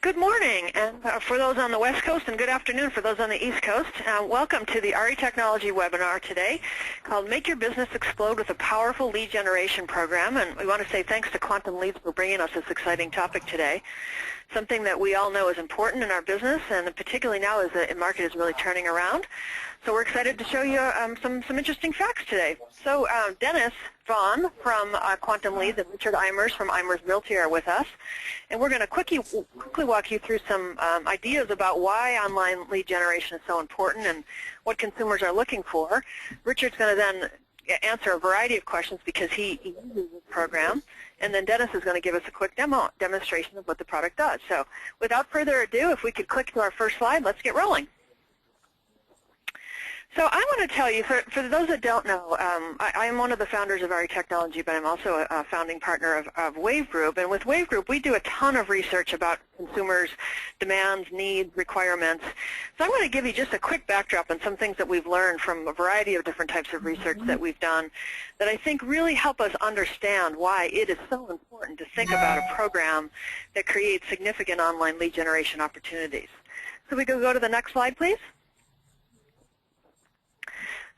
Good morning, and for those on the West Coast, and good afternoon for those on the East Coast. Welcome to the RE Technology webinar today called Make Your Business Explode with a Powerful Lead Generation Program. And we want to say thanks to Quantum Leads for bringing us this exciting topic today. Something that we all know is important in our business, and particularly now as the market is really turning around. So we're excited to show you some interesting facts today. So Dennis Vaughn from Quantum Leads and Richard Eimers from Eimers Realty are with us. And we're going to quickly walk you through some ideas about why online lead generation is so important and what consumers are looking for. Richard's going to then answer a variety of questions because he uses this program. And then Dennis is going to give us a quick demonstration of what the product does. So without further ado, if we could click to our first slide, let's get rolling. So I want to tell you, for those that don't know, I am one of the founders of RE Technology, but I'm also a founding partner of Wave Group. And with Wave Group, we do a ton of research about consumers' demands, needs, requirements. So I want to give you just a quick backdrop on some things that we've learned from a variety of different types of research that we've done that I think really help us understand why it is so important to think about a program that creates significant online lead generation opportunities. So we can go to the next slide, please.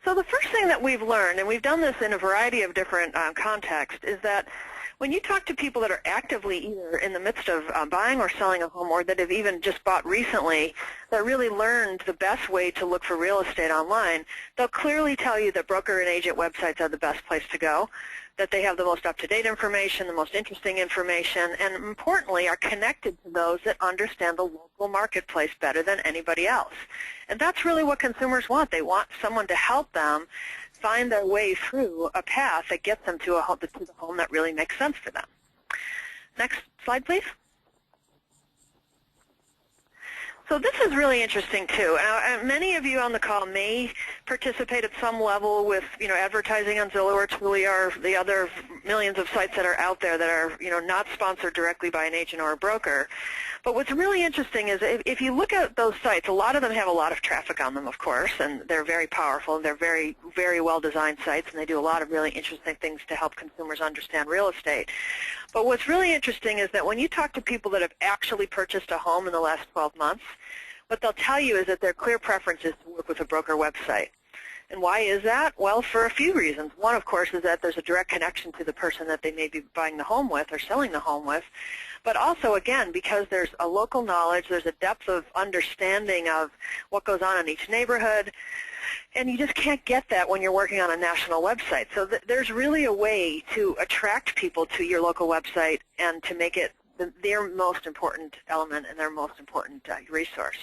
So the first thing that we've learned, and we've done this in a variety of different contexts, is that when you talk to people that are actively either in the midst of buying or selling a home, or that have even just bought recently, that really learned the best way to look for real estate online, they'll clearly tell you that broker and agent websites are the best place to go, that they have the most up-to-date information, the most interesting information, and importantly are connected to those that understand the local marketplace better than anybody else. And that's really what consumers want. They want someone to help them find their way through a path that gets them to the home that really makes sense for them. Next slide, please. So this is really interesting too. Many of you on the call may participate at some level with, advertising on Zillow or Trulia or the other millions of sites that are out there that are, not sponsored directly by an agent or a broker. But what's really interesting is if you look at those sites, a lot of them have a lot of traffic on them, of course, and they're very powerful. They're very, very well-designed sites, and they do a lot of really interesting things to help consumers understand real estate. But what's really interesting is that when you talk to people that have actually purchased a home in the last 12 months, what they'll tell you is that their clear preference is to work with a broker website. And why is that? Well, for a few reasons. One, of course, is that there's a direct connection to the person that they may be buying the home with or selling the home with. But also, again, because there's a local knowledge, there's a depth of understanding of what goes on in each neighborhood, and you just can't get that when you're working on a national website. So there's really a way to attract people to your local website and to make it their most important element and their most important resource.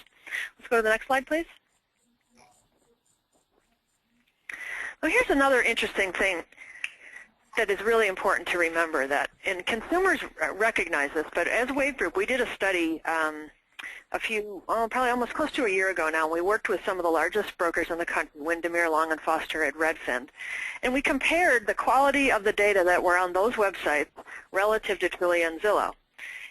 Let's go to the next slide, please. Well, here's another interesting thing that is really important to remember, that, and consumers recognize this, but as Wave Group, we did a study probably almost close to a year ago now. We worked with some of the largest brokers in the country, Windermere, Long & Foster, and Redfin, and we compared the quality of the data that were on those websites relative to Trulia and Zillow.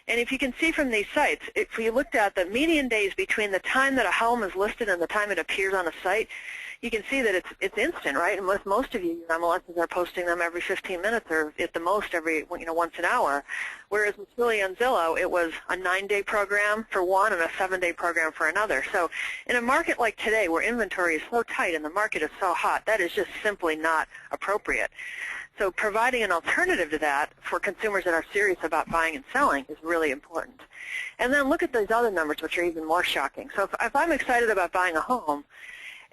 And if you can see from these sites, if you looked at the median days between the time that a home is listed and the time it appears on a site, you can see that it's instant, right? And with most of you, your MLSs are posting them every 15 minutes or at the most every, once an hour. Whereas with Trulia and Zillow, it was a 9-day program for one and a 7-day program for another. So in a market like today where inventory is so tight and the market is so hot, that is just simply not appropriate. So providing an alternative to that for consumers that are serious about buying and selling is really important. And then look at those other numbers, which are even more shocking. So if I'm excited about buying a home,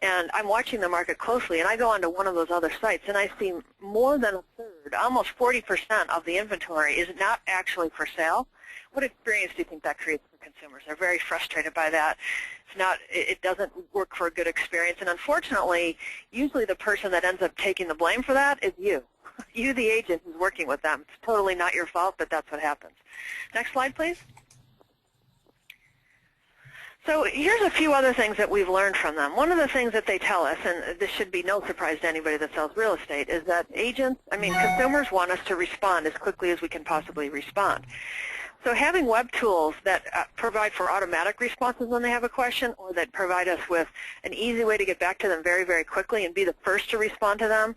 and I'm watching the market closely, and I go onto one of those other sites, and I see more than a third, almost 40% of the inventory is not actually for sale. What experience do you think that creates for consumers? They're very frustrated by that. It doesn't work for a good experience, and unfortunately, usually the person that ends up taking the blame for that is you. You, the agent, who's working with them. It's totally not your fault, but that's what happens. Next slide, please. So here's a few other things that we've learned from them. One of the things that they tell us, and this should be no surprise to anybody that sells real estate, is that consumers want us to respond as quickly as we can possibly respond. So having web tools that provide for automatic responses when they have a question, or that provide us with an easy way to get back to them very, very quickly and be the first to respond to them,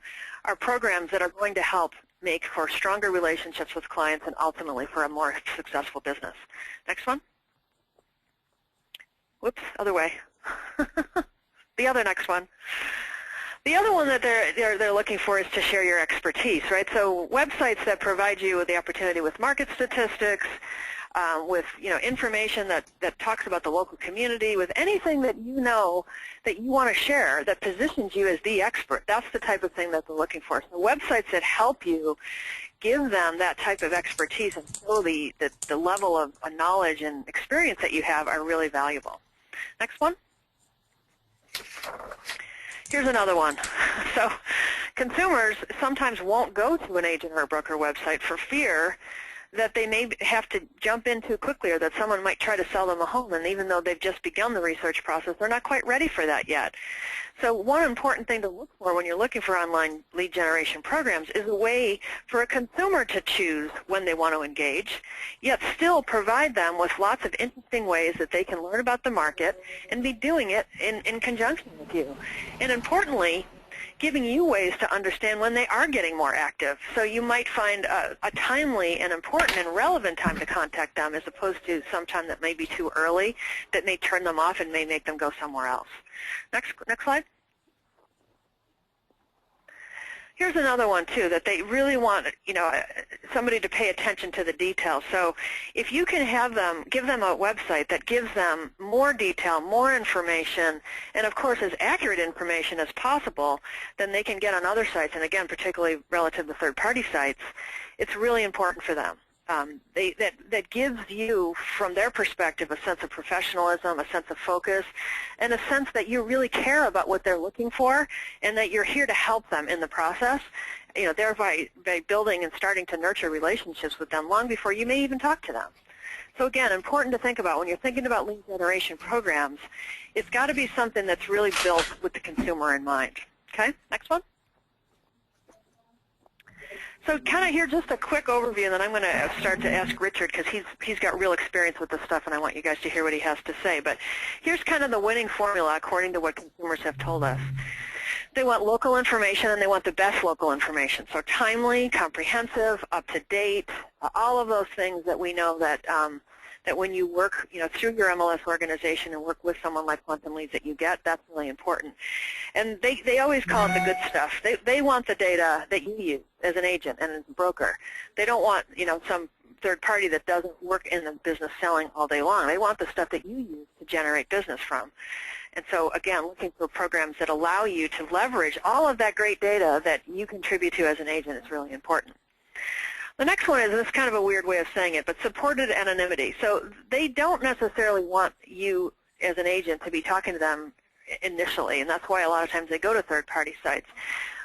are programs that are going to help make for stronger relationships with clients and ultimately for a more successful business. Next one. whoops, other way. The other next one. The other one that they're looking for is to share your expertise, right? So websites that provide you with the opportunity with market statistics, with information that talks about the local community, with anything that you know that you want to share that positions you as the expert. That's the type of thing that they're looking for. So websites that help you give them that type of expertise and show the level of knowledge and experience that you have are really valuable. Next one. Here's another one. So consumers sometimes won't go to an agent or a broker website for fear that they may have to jump in too quickly, or that someone might try to sell them a home, and even though they've just begun the research process, they're not quite ready for that yet. So one important thing to look for when you're looking for online lead generation programs is a way for a consumer to choose when they want to engage, yet still provide them with lots of interesting ways that they can learn about the market and be doing it in conjunction with you. And importantly, giving you ways to understand when they are getting more active. So you might find a timely and important and relevant time to contact them, as opposed to some time that may be too early, that may turn them off and may make them go somewhere else. Next slide. Here's another one too, that they really want somebody to pay attention to the details. So if you can give them a website that gives them more detail, more information, and of course as accurate information as possible, then they can get on other sites, and again particularly relative to third-party sites, it's really important for them. That gives you, from their perspective, a sense of professionalism, a sense of focus, and a sense that you really care about what they're looking for, and that you're here to help them in the process, thereby building and starting to nurture relationships with them long before you may even talk to them. So again, important to think about when you're thinking about lead generation programs, it's got to be something that's really built with the consumer in mind. Okay, next one. So kind of here, just a quick overview, and then I'm going to start to ask Richard, because he's got real experience with this stuff, and I want you guys to hear what he has to say. But here's kind of the winning formula according to what consumers have told us. They want local information, and they want the best local information. So timely, comprehensive, up-to-date, all of those things that we know that that when you work through your MLS organization and work with someone like Quantum Leads that you get, that's really important. And they always call it the good stuff. They want the data that you use as an agent and as a broker. They don't want some third party that doesn't work in the business selling all day long. They want the stuff that you use to generate business from. And so again, looking for programs that allow you to leverage all of that great data that you contribute to as an agent is really important. The next one is, this is kind of a weird way of saying it, but supported anonymity. So they don't necessarily want you as an agent to be talking to them initially, and that's why a lot of times they go to third-party sites.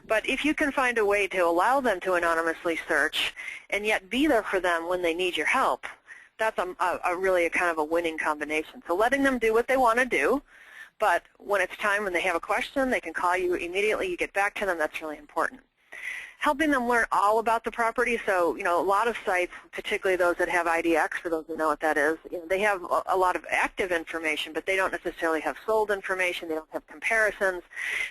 But if you can find a way to allow them to anonymously search and yet be there for them when they need your help, that's really a kind of a winning combination. So letting them do what they want to do, but when it's time, when they have a question, they can call you immediately, you get back to them, that's really important. Helping them learn all about the property. So, a lot of sites, particularly those that have IDX, for those who know what that is, they have a lot of active information, but they don't necessarily have sold information. They don't have comparisons.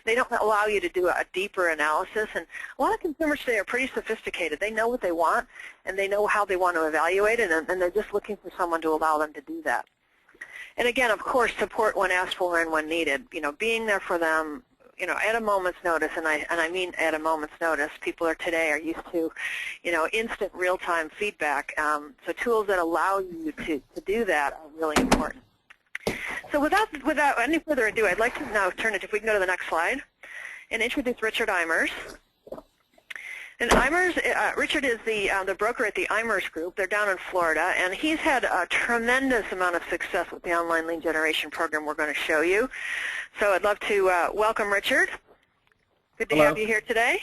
They don't allow you to do a deeper analysis. And a lot of consumers today are pretty sophisticated. They know what they want, and they know how they want to evaluate it, and they're just looking for someone to allow them to do that. And again, of course, support when asked for and when needed. Being there for them, at a moment's notice, and I mean at a moment's notice. People today are used to, instant real-time feedback. So tools that allow you to do that are really important. So without any further ado, I'd like to now turn it, if we can go to the next slide, and introduce Richard Eimers. And Eimers, Richard is the broker at the Eimers Group. They're down in Florida, and he's had a tremendous amount of success with the online lead generation program we're going to show you. So I'd love to welcome Richard. Good to have you here today.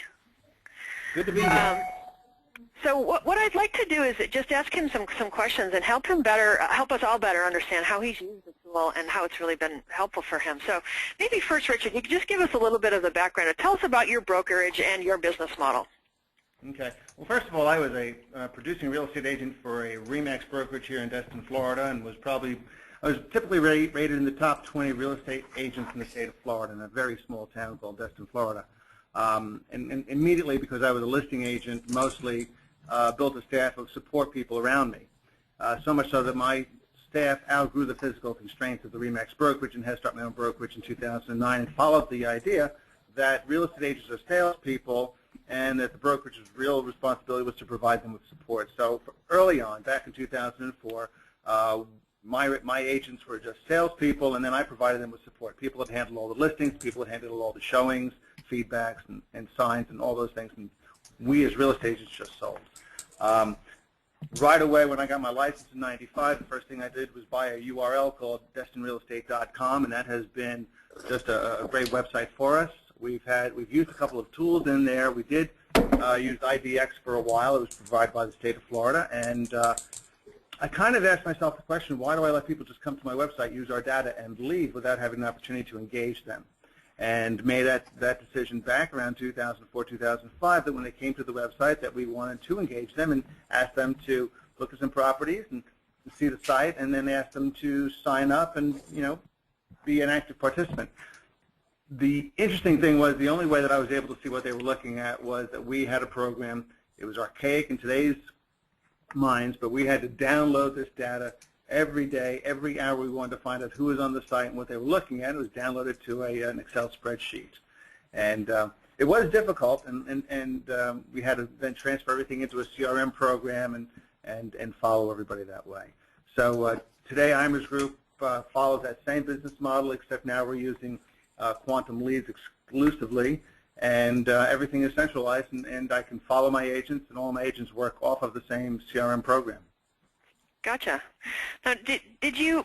Good to be here. So what I'd like to do is just ask him some questions and help us all better understand how he's used the tool and how it's really been helpful for him. So maybe first, Richard, you could just give us a little bit of the background. Tell us about your brokerage and your business model. Okay. Well, first of all, I was a producing real estate agent for a RE/MAX brokerage here in Destin, Florida, and I was typically rated in the top 20 real estate agents in the state of Florida in a very small town called Destin, Florida. And immediately, because I was a listing agent, mostly built a staff of support people around me. So much so that my staff outgrew the physical constraints of the RE/MAX brokerage and had to start my own brokerage in 2009, and followed the idea that real estate agents are salespeople and that the brokerage's real responsibility was to provide them with support. So early on, back in 2004, my agents were just salespeople, and then I provided them with support. People that handled all the listings, people that handled all the showings, feedbacks, and signs, and all those things. And we as real estate agents just sold. Right away, when I got my license in '95, the first thing I did was buy a URL called DestinRealEstate.com, and that has been just a great website for us. We've used a couple of tools in there. We did use IDX for a while. It was provided by the state of Florida, and I kind of asked myself the question, why do I let people just come to my website, use our data, and leave without having an opportunity to engage them? And made that decision back around 2004, 2005, that when they came to the website that we wanted to engage them and ask them to look at some properties and see the site, and then ask them to sign up and, be an active participant. The interesting thing was the only way that I was able to see what they were looking at was that we had a program. It was archaic in today's minds, but we had to download this data every day, every hour. We wanted to find out who was on the site and what they were looking at. It was downloaded to an Excel spreadsheet. And it was difficult, and we had to then transfer everything into a CRM program and follow everybody that way. So today, Eimers Group follows that same business model, except now we're using Quantum Leads exclusively, and everything is centralized, and I can follow my agents, and all my agents work off of the same CRM program. Gotcha. Now, did you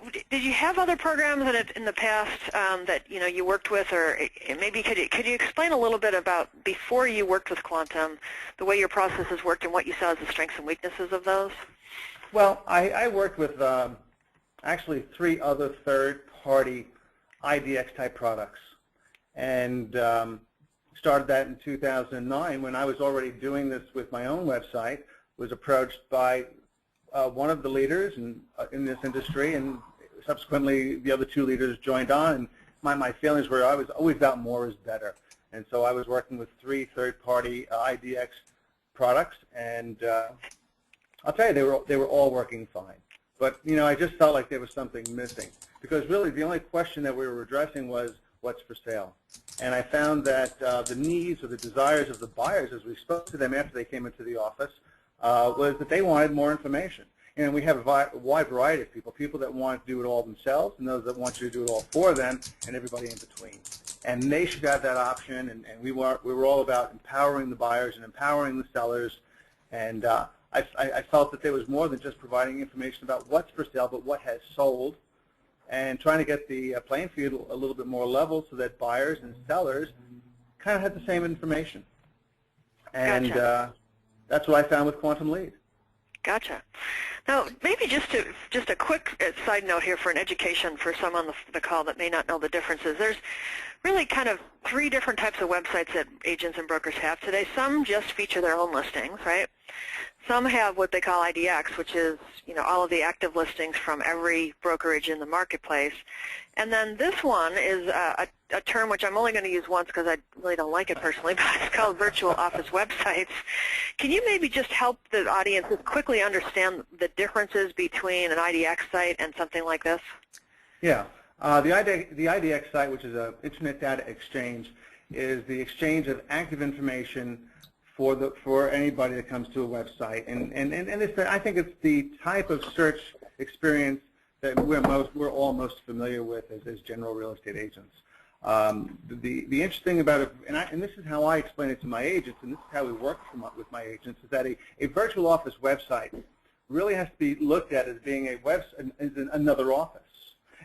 have other programs in the past that you worked with, or maybe could you explain a little bit about before you worked with Quantum, the way your processes worked and what you saw as the strengths and weaknesses of those? Well, I worked with actually 3 other third-party IDX type products, and started that in 2009 when I was already doing this with my own website. Was approached by one of the leaders in this industry, and subsequently the other 2 leaders joined on, and my feelings were I was always about more is better. And so I was working with 3 third-party IDX products, and I'll tell you, they were all working fine. But I just felt like there was something missing, because really the only question that we were addressing was what's for sale. And I found that the needs or the desires of the buyers, as we spoke to them after they came into the office, was that they wanted more information. And we have a wide variety of people that want to do it all themselves, and those that want you to do it all for them, and everybody in between. And they should have that option, and we were all about empowering the buyers and empowering the sellers. And I felt that there was more than just providing information about what's for sale, but what has sold, and trying to get the playing field a little bit more level so that buyers and sellers kind of had the same information. And Gotcha. That's what I found with Quantum Lead. Gotcha. Now, maybe just a quick side note here for an education for some on the call that may not know the differences. There's really kind of 3 different types of websites that agents and brokers have today. Some just feature their own listings, right? Some have what they call IDX, which is all of the active listings from every brokerage in the marketplace. And then this one is a term which I'm only going to use once because I really don't like it personally, but it's called virtual office websites. Can you maybe just help the audience quickly understand the differences between an IDX site and something like this? Yeah. The IDX site, which is an Internet Data Exchange, is the exchange of active information for anybody that comes to a website, and I think it's the type of search experience that we're all most familiar with as general real estate agents. The interesting about it, and this is how I explain it to my agents, and this is how we work with my agents, is that a virtual office website really has to be looked at as being as another office.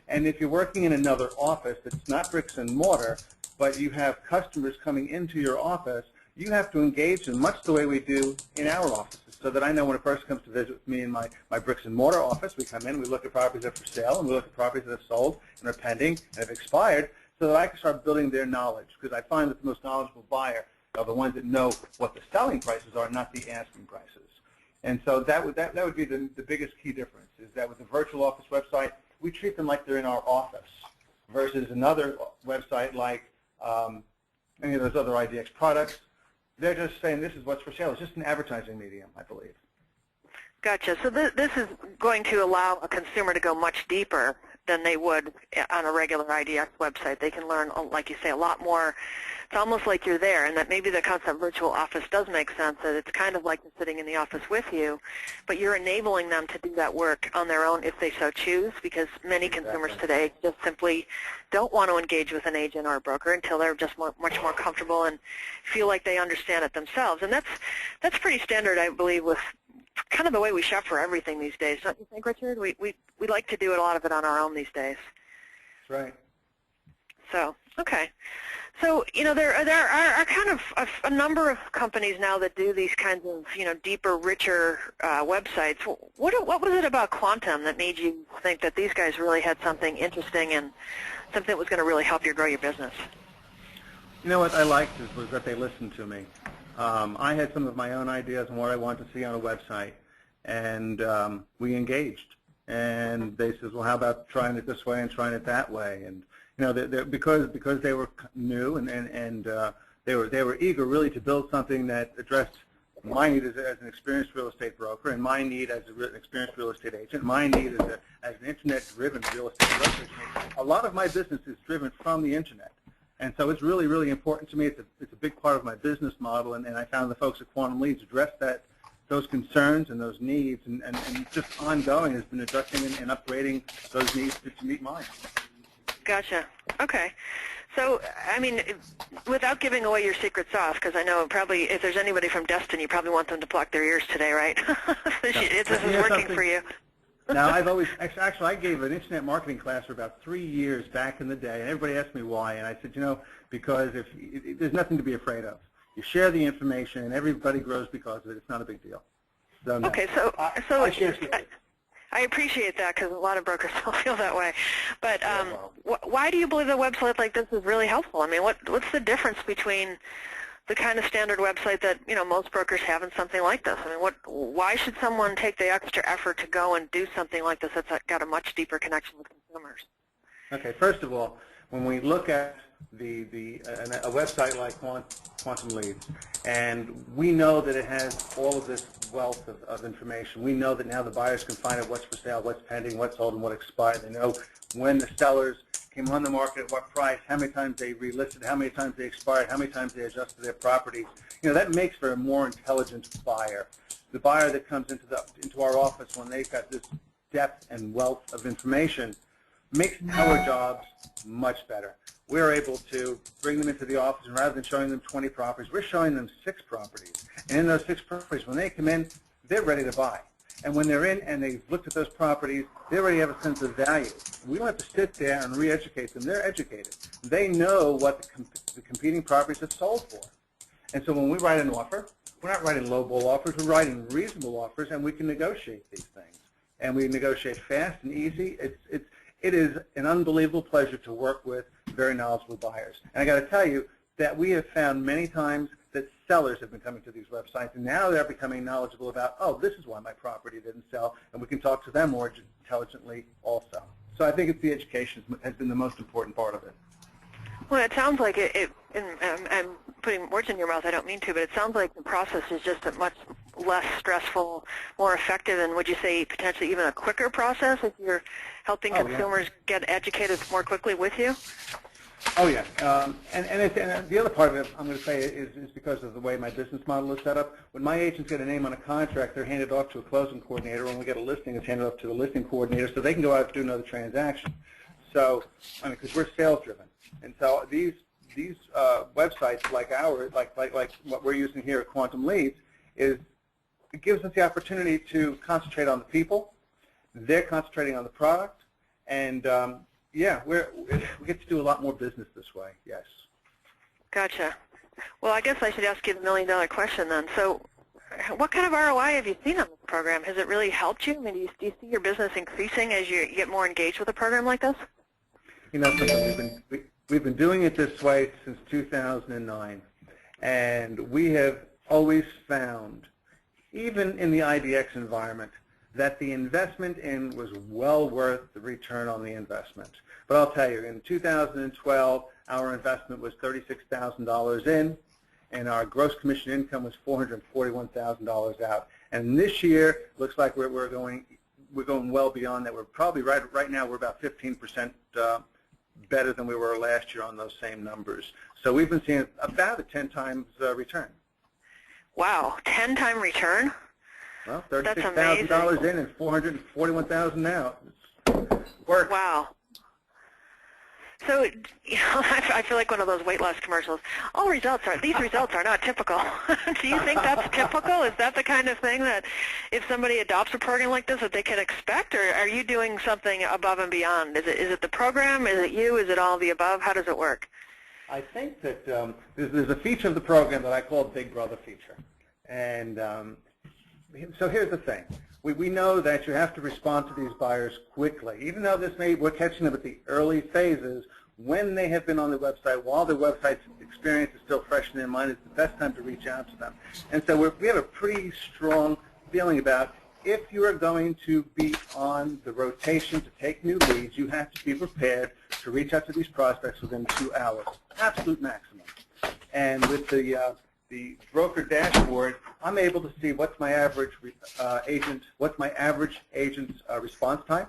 And if you're working in another office that's not bricks and mortar, but you have customers coming into your office, you have to engage them much the way we do in our offices, so that I know when a person comes to visit with me in my bricks and mortar office, we come in, we look at properties that are for sale, and we look at properties that have sold and are pending and have expired, so that I can start building their knowledge, because I find that the most knowledgeable buyer are the ones that know what the selling prices are, not the asking prices. And so that would be the biggest key difference, is that with the virtual office website, we treat them like they're in our office, versus another website like any of those other IDX products. They're just saying this is what's for sale. It's just an advertising medium, I believe. Gotcha. So this is going to allow a consumer to go much deeper than they would on a regular IDX website. They can learn, like you say, a lot more. It's almost like you're there, and that maybe the concept of virtual office does make sense, that it's kind of like they're sitting in the office with you, but you're enabling them to do that work on their own if they so choose, because many consumers today just simply don't want to engage with an agent or a broker until they're just much more comfortable and feel like they understand it themselves. And that's pretty standard, I believe, with kind of the way we shop for everything these days, don't you think, Richard? We like to do a lot of it on our own these days. That's right. So, okay. So, there are kind of a number of companies now that do these kinds of, deeper, richer websites. What was it about Quantum that made you think that these guys really had something interesting and something that was going to really help you grow your business? You know what I liked was that they listened to me. I had some of my own ideas on what I wanted to see on a website, and we engaged. And they said, well, how about trying it this way and trying it that way? And because they were new and they were eager really to build something that addressed my need as an experienced real estate broker, and my need as an experienced real estate agent, my need as an internet-driven real estate broker. A lot of my business is driven from the internet. And so it's really, really important to me. It's a big part of my business model, and I found the folks at Quantum Leads address those concerns and those needs, and just ongoing has been addressing and upgrading those needs to meet mine. Gotcha. Okay. So, I mean, without giving away your secret sauce, because I know probably if there's anybody from Destin, you probably want them to pluck their ears today, right? This is working for you. Now, I gave an internet marketing class for about 3 years back in the day, and everybody asked me why, and I said, because there's nothing to be afraid of. You share the information, and everybody grows because of it. It's not a big deal. So, no. Okay, I appreciate that, because a lot of brokers don't feel that way. But why do you believe a website like this is really helpful? I mean, what's the difference between the kind of standard website that most brokers have and something like this? I mean, why should someone take the extra effort to go and do something like this that's got a much deeper connection with consumers? Okay, first of all, when we look at a website like Quantum Leads, and we know that it has all of this wealth of information. We know that now the buyers can find out what's for sale, what's pending, what's sold, and what expired. They know when the sellers came on the market, at what price, how many times they relisted, how many times they expired, how many times they adjusted their properties. That makes for a more intelligent buyer. The buyer that comes into our office when they've got this depth and wealth of information makes our jobs much better. We're able to bring them into the office, and rather than showing them 20 properties, we're showing them 6 properties. And in those 6 properties, when they come in, they're ready to buy. And when they're in and they've looked at those properties, they already have a sense of value. We don't have to sit there and re-educate them. They're educated. They know what the competing properties have sold for. And so when we write an offer, we're not writing low-ball offers. We're writing reasonable offers, and we can negotiate these things. And we negotiate fast and easy. It is an unbelievable pleasure to work with very knowledgeable buyers. And I got to tell you that we have found many times that sellers have been coming to these websites, and now they're becoming knowledgeable about, oh, this is why my property didn't sell, and we can talk to them more intelligently also. So I think it's the education has been the most important part of it. Well, it sounds like I'm putting words in your mouth, I don't mean to, but it sounds like the process is just a much less stressful, more effective, and would you say potentially even a quicker process if you're helping consumers get educated more quickly with you? Oh, yeah. And the other part of it, I'm going to say, is because of the way my business model is set up. When my agents get a name on a contract, they're handed off to a closing coordinator. When we get a listing, it's handed off to the listing coordinator so they can go out and do another transaction. So, because we're sales-driven. And so these websites like ours, like what we're using here at Quantum Leads, it gives us the opportunity to concentrate on the people. They're concentrating on the product, and yeah, we get to do a lot more business this way. Yes. Gotcha. Well, I guess I should ask you the million-dollar question then. So, what kind of ROI have you seen on this program? Has it really helped you? I mean, do you see your business increasing as you get more engaged with a program like this? We've been doing it this way since 2009, and we have always found, even in the IDX environment, that the investment in was well worth the return on the investment. But I'll tell you, in 2012, our investment was $36,000 in, and our gross commission income was $441,000 out. And this year looks like we're going well beyond that. We're probably right now we're about 15% better than we were last year on those same numbers. So we've been seeing about a 10 times return. Wow, 10-time return? Well, $36,000 in and $441,000 out. Work. Wow. So, I feel like one of those weight loss commercials. These results are not typical. Do you think that's typical? Is that the kind of thing that if somebody adopts a program like this that they can expect, or are you doing something above and beyond? Is it the program? Is it you? Is it all the above? How does it work? I think that there's a feature of the program that I call Big Brother feature. And so here's the thing. We know that you have to respond to these buyers quickly. Even though we're catching them at the early phases, when they have been on the website, while their website's experience is still fresh in their mind, it's the best time to reach out to them. And so we have a pretty strong feeling about if you are going to be on the rotation to take new leads, you have to be prepared to reach out to these prospects within 2 hours, absolute maximum. And with the broker dashboard, I'm able to see what's my average agent's response time,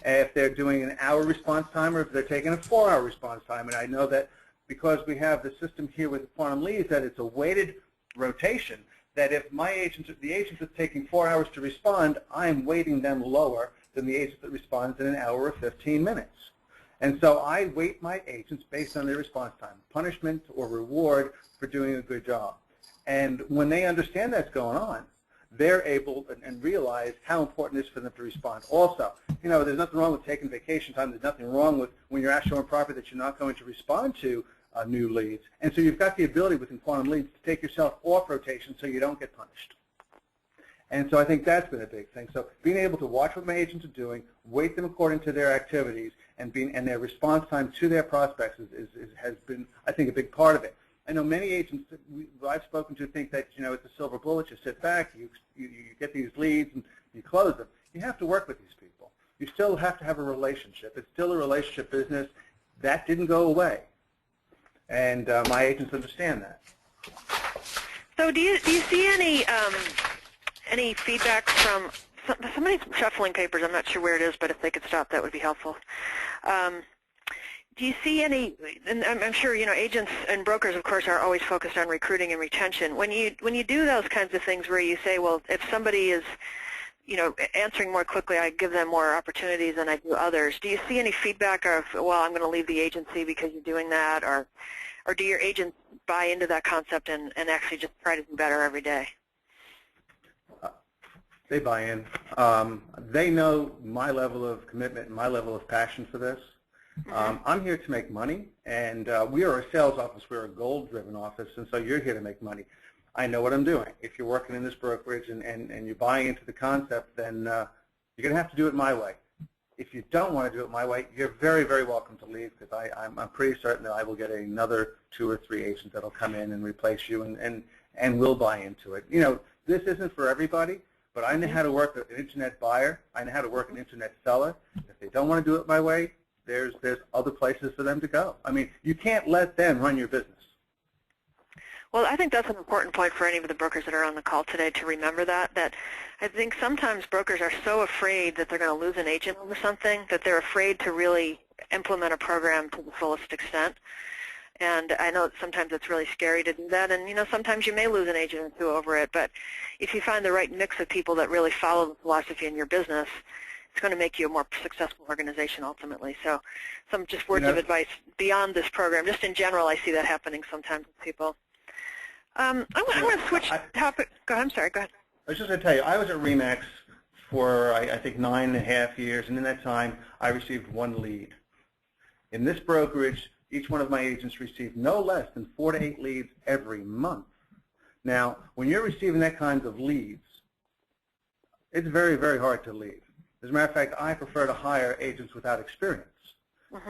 if they're doing an hour response time or if they're taking a 4-hour response time. And I know that because we have the system here with Farm Leads that it's a weighted rotation, that if the agent that's taking 4 hours to respond, I'm weighting them lower than the agent that responds in an hour or 15 minutes. And so I weight my agents based on their response time, punishment or reward for doing a good job. And when they understand that's going on, they're able and realize how important it is for them to respond. Also, there's nothing wrong with taking vacation time. There's nothing wrong with when you're actually on property that you're not going to respond to new leads. And so you've got the ability within Farm Leads to take yourself off rotation so you don't get punished. And so I think that's been a big thing. So being able to watch what my agents are doing, weight them according to their activities, and their response time to their prospects has been, I think, a big part of it. I know many agents that I've spoken to think that it's a silver bullet. You sit back, you get these leads, and you close them. You have to work with these people. You still have to have a relationship. It's still a relationship business. That didn't go away, and my agents understand that. So do you see any feedback from somebody's shuffling papers? I'm not sure where it is, but if they could stop, that would be helpful. Do you see any, and I'm sure, agents and brokers, of course, are always focused on recruiting and retention. When you do those kinds of things where you say, well, if somebody is, answering more quickly, I give them more opportunities than I do others, do you see any feedback of, well, I'm going to leave the agency because you're doing that, or do your agents buy into that concept and actually just try to do better every day? They buy in. They know my level of commitment and my level of passion for this. I'm here to make money, and we are a sales office. We're a goal-driven office, and so you're here to make money. I know what I'm doing. If you're working in this brokerage and you're buying into the concept, then you're going to have to do it my way. If you don't want to do it my way, you're very, very welcome to leave, because I'm pretty certain that I will get another 2 or 3 agents that will come in and replace you and will buy into it. This isn't for everybody, but I know how to work an internet buyer. I know how to work an internet seller. If they don't want to do it my way, there's other places for them to go. I mean, you can't let them run your business. Well, I think that's an important point for any of the brokers that are on the call today to remember that I think sometimes brokers are so afraid that they're going to lose an agent over something that they're afraid to really implement a program to the fullest extent. And I know that sometimes it's really scary to do that, and sometimes you may lose an agent or 2 over it, but if you find the right mix of people that really follow the philosophy in your business, it's going to make you a more successful organization ultimately. So some just words of advice beyond this program. Just in general, I see that happening sometimes with people. I'm going to switch topic. Go ahead. I'm sorry. Go ahead. I was just going to tell you, I was at RE/MAX for, I think, 9.5 years, and in that time, I received 1 lead. In this brokerage, each one of my agents received no less than 4 to 8 leads every month. Now, when you're receiving that kind of leads, it's very, very hard to leave. As a matter of fact, I prefer to hire agents without experience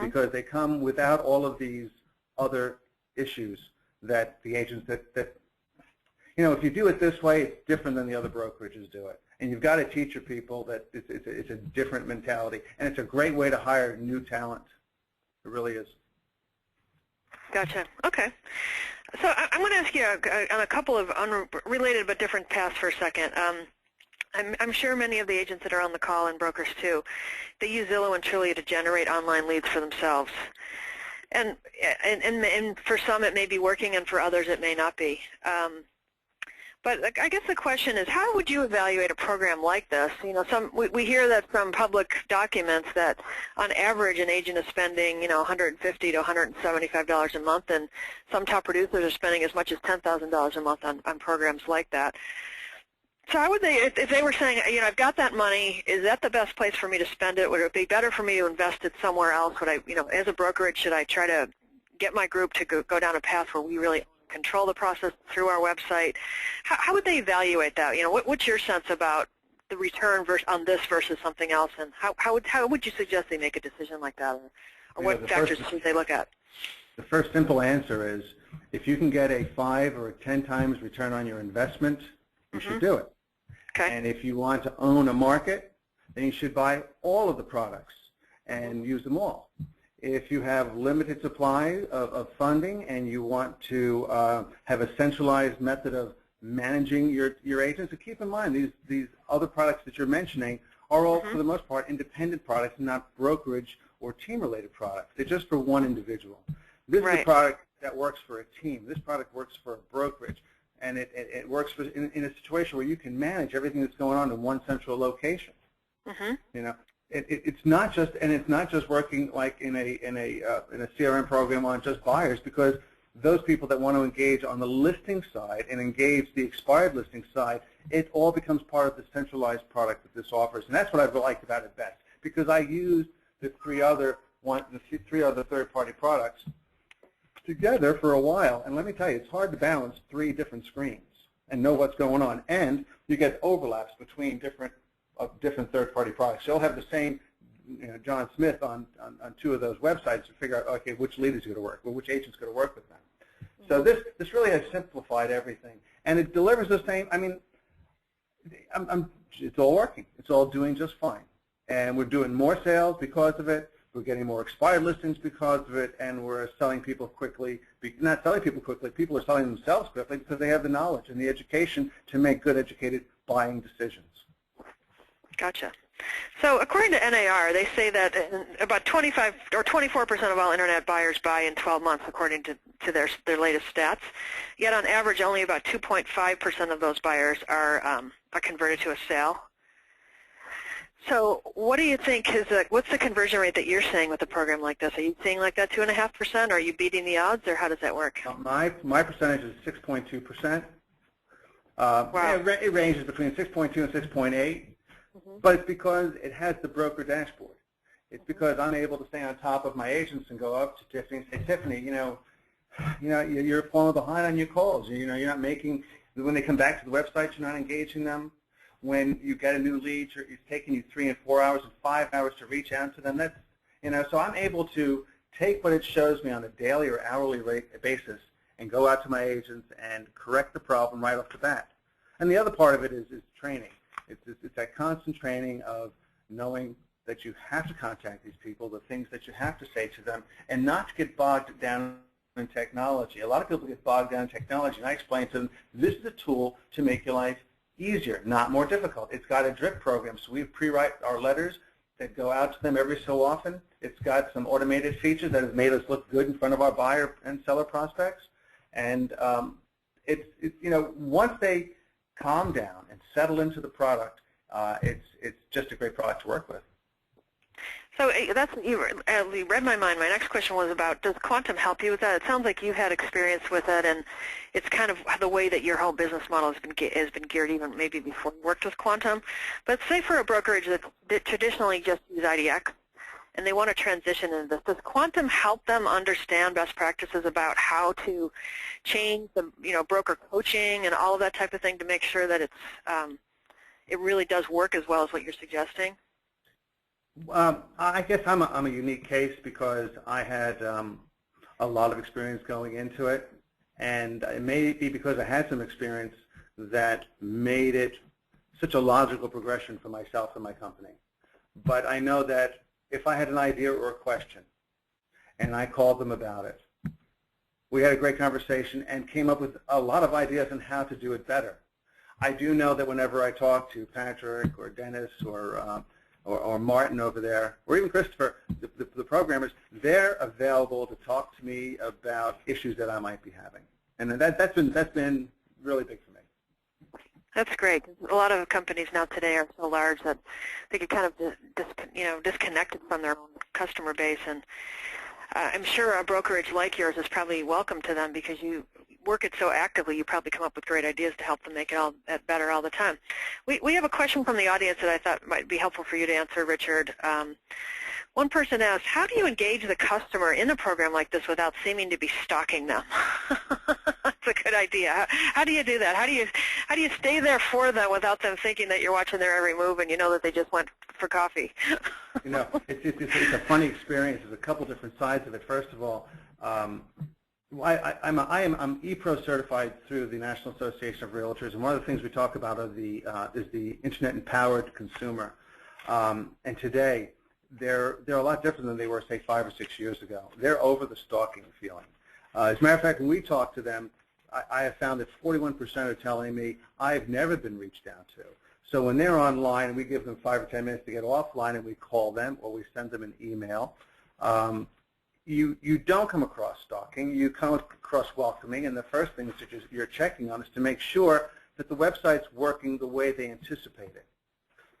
because they come without all of these other issues that the agents that if you do it this way, it's different than the other brokerages do it. And you've got to teach your people that it's a different mentality. And it's a great way to hire new talent. It really is. Gotcha. Okay. So I'm going to ask you on a couple of unrelated but different paths for a second. I'm sure many of the agents that are on the call, and brokers too, they use Zillow and Trulia to generate online leads for themselves. And for some it may be working, and for others it may not be. But I guess the question is, how would you evaluate a program like this? You know, we hear that from public documents that on average an agent is spending, $150 to $175 a month, and some top producers are spending as much as $10,000 a month on programs like that. So how would they, if they were saying, I've got that money, is that the best place for me to spend it? Would it be better for me to invest it somewhere else? Would I, as a brokerage, should I try to get my group to go down a path where we really control the process through our website? How would they evaluate that? What's your sense about the return on this versus something else, and how would you suggest they make a decision like that, or what factors should they look at? The first simple answer is, if you can get a 5 or a 10 times return on your investment, you should do it. Okay. And if you want to own a market, then you should buy all of the products and use them all. If you have limited supply of funding and you want to have a centralized method of managing your agents, so keep in mind these other products that you're mentioning are all, for the most part, independent products and not brokerage or team-related products. They're just for one individual. This is a product that works for a team. This product works for a brokerage. And it works in a situation where you can manage everything that's going on in one central location. It's not just working like in a CRM program on just buyers, because those people that want to engage on the listing side and engage the expired listing side, it all becomes part of the centralized product that this offers, and that's what I've liked about it best, because I use the three other third-party products together for a while, and let me tell you, it's hard to balance 3 different screens and know what's going on, and you get overlaps between different third-party products. You'll have the same, John Smith on 2 of those websites to figure out, okay, which lead is going to work, or which agent's going to work with them. So this really has simplified everything, and it delivers the same. I mean, it's all working. It's all doing just fine, and we're doing more sales because of it. We're getting more expired listings because of it, and we're selling people quickly. Not selling people quickly, people are selling themselves quickly because they have the knowledge and the education to make good, educated buying decisions. Gotcha. So according to NAR, they say that about 25 or 24% of all Internet buyers buy in 12 months, according to their latest stats. Yet on average, only about 2.5% of those buyers are converted to a sale. So what do you think what's the conversion rate that you're seeing with a program like this? Are you seeing like that 2.5%? Are you beating the odds, or how does that work? My percentage is 6.2%. Wow. It ranges between 6.2 and 6.8, but it's because it has the broker dashboard. It's because I'm able to stay on top of my agents and go up to Tiffany and say, Tiffany, you're falling behind on your calls. You're not making, when they come back to the website, you're not engaging them. When you get a new lead, it's taking you 3 and 4 hours and 5 hours to reach out to them. That's, so I'm able to take what it shows me on a daily or hourly basis and go out to my agents and correct the problem right off the bat. And the other part of it is training. It's that constant training of knowing that you have to contact these people, the things that you have to say to them, and not to get bogged down in technology. A lot of people get bogged down in technology, and I explain to them, this is a tool to make your life easier, not more difficult. It's got a drip program, so we pre-write our letters that go out to them every so often. It's got some automated features that have made us look good in front of our buyer and seller prospects. And once they calm down and settle into the product, it's just a great product to work with. So you read my mind. My next question was about, does Quantum help you with that? It sounds like you had experience with it, and it's kind of the way that your whole business model has been geared even maybe before you worked with Quantum. But say for a brokerage that traditionally just use IDX, and they want to transition into this, does Quantum help them understand best practices about how to change the broker coaching and all of that type of thing to make sure that it really does work as well as what you're suggesting? I guess I'm a unique case because I had a lot of experience going into it, and it may be because I had some experience that made it such a logical progression for myself and my company. But I know that if I had an idea or a question and I called them about it, We had a great conversation and came up with a lot of ideas on how to do it better. I do know that whenever I talk to Patrick or Dennis or Martin over there, or even Christopher, the programmers, they're available to talk to me about issues that I might be having. And that's been really big for me. That's great. A lot of companies now today are so large that they get kind of disconnected from their own customer base, and I'm sure a brokerage like yours is probably welcome to them because you work it so actively. You probably come up with great ideas to help them make it all better all the time. We have a question from the audience that I thought might be helpful for you to answer, Richard. One person asked, how do you engage the customer in a program like this without seeming to be stalking them? That's a good idea. How do you do that? How do you stay there for them without them thinking that you're watching their every move and you know that they just went for coffee? It's a funny experience. There's a couple different sides of it. First of all, I'm ePro certified through the National Association of Realtors, and one of the things we talk about is the Internet-empowered consumer. And today, they're a lot different than they were, say, 5 or 6 years ago. They're over the stalking feeling. As a matter of fact, when we talk to them, I have found that 41% are telling me, I've never been reached out to. So when they're online and we give them 5 or 10 minutes to get offline and we call them or we send them an email, you don't come across stalking. You come across welcoming, and the first thing that you're checking on is to make sure that the website's working the way they anticipate it.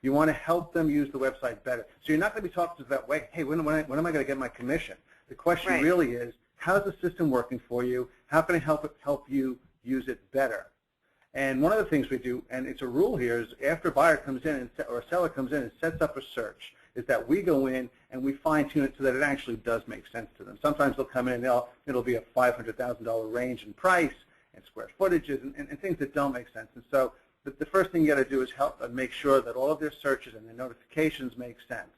You want to help them use the website better. So you're not going to be talking to them that way, hey, when am I going to get my commission? The question really is, how's the system working for you? How can I help you use it better? And one of the things we do, and it's a rule here, is after a buyer comes in or a seller comes in and sets up a search, is that we go in and we fine-tune it so that it actually does make sense to them. Sometimes they'll come in and it'll be a $500,000 range in price and square footages and things that don't make sense. And so the first thing you got to do is help them make sure that all of their searches and their notifications make sense.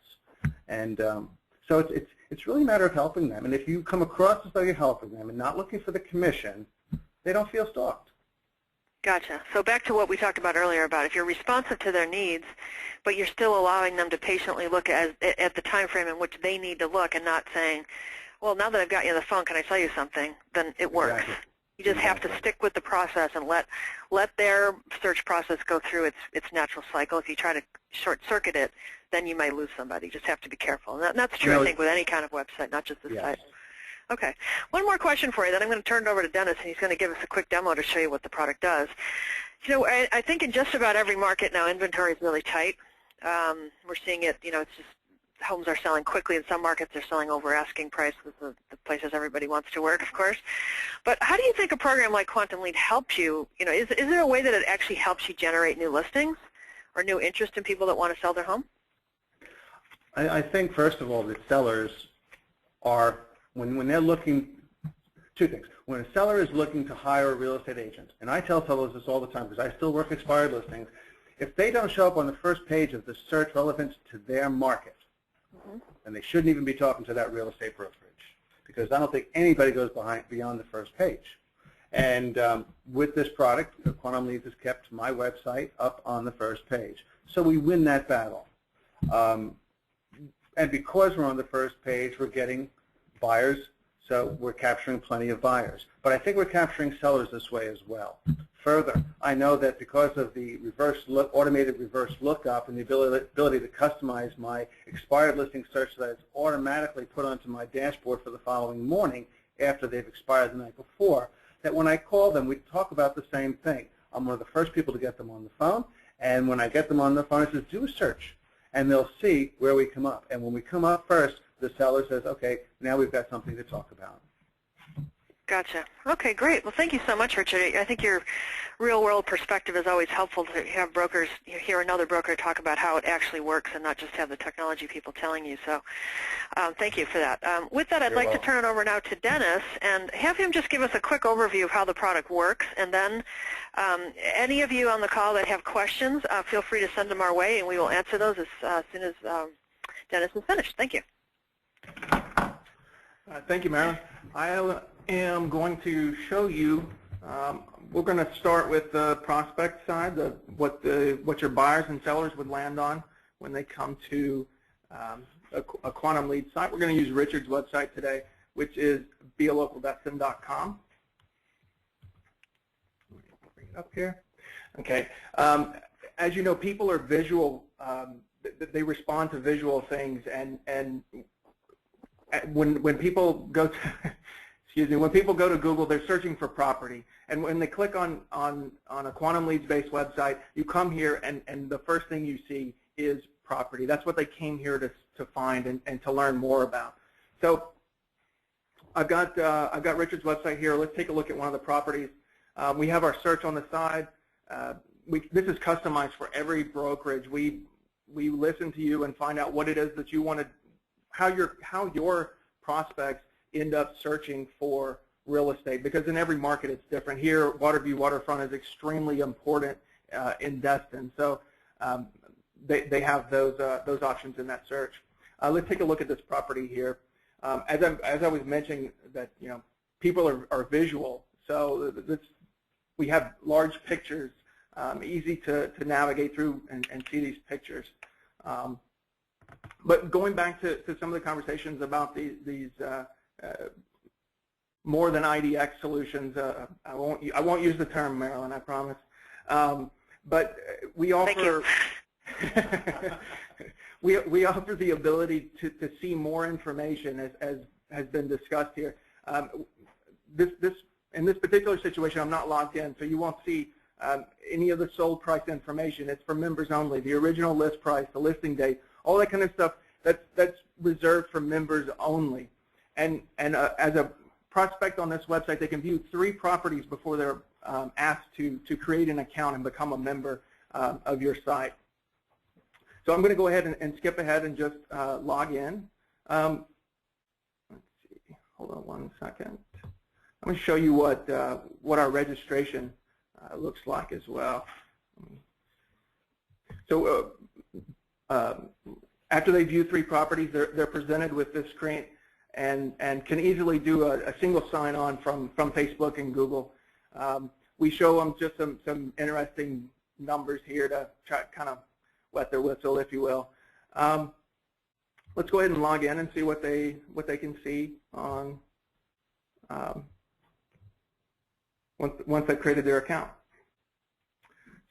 And so it's really a matter of helping them. And if you come across as though you're helping them and not looking for the commission, they don't feel stalked. Gotcha. So back to what we talked about earlier about if you're responsive to their needs, but you're still allowing them to patiently look at the time frame in which they need to look and not saying, well, now that I've got you on the phone, can I sell you something? Then it works. Exactly. You just have to stick with the process and let their search process go through its natural cycle. If you try to short-circuit it, then you might lose somebody. You just have to be careful. And that's true, I think, with any kind of website, not just this site. Okay. One more question for you, then I'm going to turn it over to Dennis, and he's going to give us a quick demo to show you what the product does. You know, I think in just about every market now, inventory is really tight. We're seeing it, it's just homes are selling quickly. In some markets, they're selling over asking price with the places everybody wants to work, of course. But how do you think a program like Quantum Lead helps you? Is there a way that it actually helps you generate new listings or new interest in people that want to sell their home? I think, first of all, that sellers are, when they're looking, two things. When a seller is looking to hire a real estate agent, and I tell sellers this all the time because I still work expired listings, if they don't show up on the first page of the search relevant to their market, then they shouldn't even be talking to that real estate brokerage, because I don't think anybody goes beyond the first page. And with this product, Quantum Leads has kept my website up on the first page. So we win that battle. And because we're on the first page, we're getting buyers, so we're capturing plenty of buyers. But I think we're capturing sellers this way as well. Further, I know that because of the automated reverse lookup and the ability to customize my expired listing search so that it's automatically put onto my dashboard for the following morning after they've expired the night before, that when I call them, we talk about the same thing. I'm one of the first people to get them on the phone, and when I get them on the phone, I say, do a search, and they'll see where we come up. And when we come up first, the seller says, okay, now we've got something to talk about. Gotcha. Okay, great. Well, thank you so much, Richard. I think your real-world perspective is always helpful to have brokers, hear another broker talk about how it actually works and not just have the technology people telling you. So thank you for that. With that, I'd like to turn it over now to Dennis and have him just give us a quick overview of how the product works. And then any of you on the call that have questions, feel free to send them our way, and we will answer those as soon as Dennis is finished. Thank you. Thank you, Marilyn. I am going to show you, we're going to start with the prospect side, what your buyers and sellers would land on when they come to a Quantum Lead site. We're going to use Richard's website today, which is bealocaldestin.com. Bring it up here. Okay. As you know, people are visual. They respond to visual things, and when people go to excuse me, when people go to Google, they're searching for property, and when they click on a quantum leads based website, you come here, and the first thing you see is property. That's what they came here to find and to learn more about. So I've got Richard's website here. Let's take a look at one of the properties. We have our search on the side. This is customized for every brokerage. We listen to you and find out what it is that you want to, how your prospects end up searching for real estate, because in every market it's different. Here, Waterview Waterfront is extremely important in Destin, so they have those options in that search. Let's take a look at this property here. As I was mentioning, that people are visual, so we have large pictures, easy to navigate through and see these pictures. But going back to some of the conversations about these more than IDX solutions, I won't use the term, Marilyn, I promise. But we offer we offer the ability to see more information, as has been discussed here. In this particular situation, I'm not logged in, so you won't see any of the sold price information. It's for members only. The original list price, the listing date, all that kind of stuff. That's reserved for members only. And as a prospect on this website, they can view 3 properties before they're asked to create an account and become a member of your site. So I'm going to go ahead and skip ahead and just log in. Let's see. Hold on one second. I'm going to show you what our registration looks like as well. So after they view 3 properties, they're presented with this screen and can easily do a single sign-on from Facebook and Google. We show them just some interesting numbers here to try kind of wet their whistle, if you will. Let's go ahead and log in and see what they can see on once they've created their account.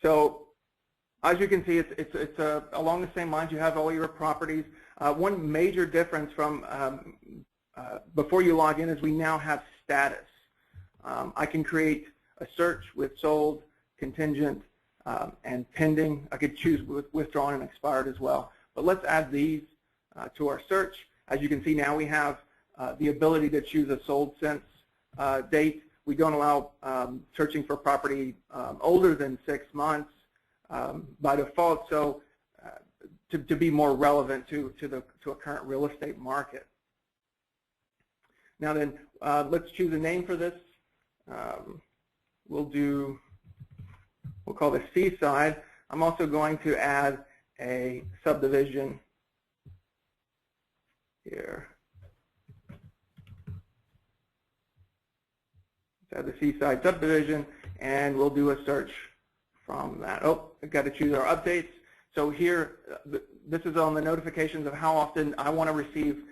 So as you can see, it's along the same lines. You have all your properties. One major difference from before you log in is we now have status. I can create a search with sold, contingent, and pending. I could choose withdrawn and expired as well. But let's add these to our search. As you can see, now we have the ability to choose a sold since date. We don't allow searching for property older than 6 months by default, so to be more relevant to a current real estate market. Now then, let's choose a name for this. We'll call this Seaside. I'm also going to add a subdivision here. Let's add the Seaside subdivision, and we'll do a search from that. Oh, I've got to choose our updates. So here, this is on the notifications of how often I want to receive